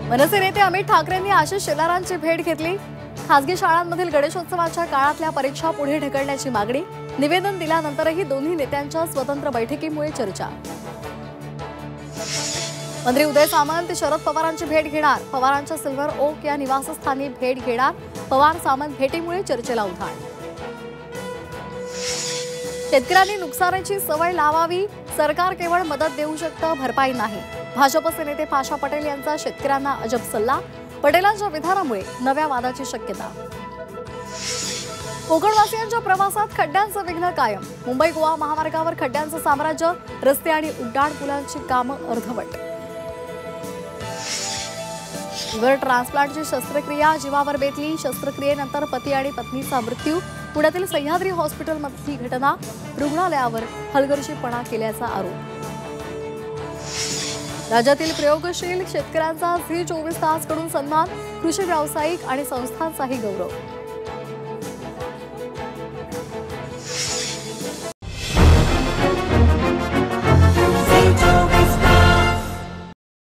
मनसे नेते अमित ठाकरेंनी आशिष शेलारांची भेट घेतली। खासगी शाळांमधील गणेशोत्सवाच्या काळातल्या परीक्षा पुढे ढकलण्याची मागणी। निवेदन दिल्यानंतरही दोन्ही नेत्यांच्या स्वतंत्र बैठकीमुळे चर्चा। मंत्री उदय सामंत शरद पवारांची भेट घेणार। पवारांच्या सिल्वर ओक या निवासस्थानी भेट घेणार। पवार सामंत भेटीमुळे चर्चेला उधाण। शेतकऱ्यांनी नुकसानाची सवय लावावी। सरकार केवळ मदत देऊ शकतं, भरपाई नाही। भाजपचे नेते पाशा पटेल यांचा शेतकऱ्यांना अजब सल्ला। पटेलांच्या विधानामुळे नव्या वादाची शक्यता। कोकणवासियांच्या प्रवासात खड्ड्यांचं विघ्न कायम। मुंबई गोवा महामार्गावर खड्ड्यांचं साम्राज्य। रस्ते आणि उड्डाण पुलांची कामं अर्धवट। लिव्हर ट्रान्सप्लांटची शस्त्रक्रिया जीवावर बेतली। शस्त्रक्रियेनंतर पती आणि पत्नीचा मृत्यू। पुण्यातील सह्याद्री हॉस्पिटलमधली घटना। रुग्णालयावर हलगर्जीपणा केल्याचा आरोप। राज्यातील प्रयोगशील शेतकऱ्यांचा झी 24 तास कडून सन्मान। कृषी व्यावसायिक आणि संस्थांचाही गौरव।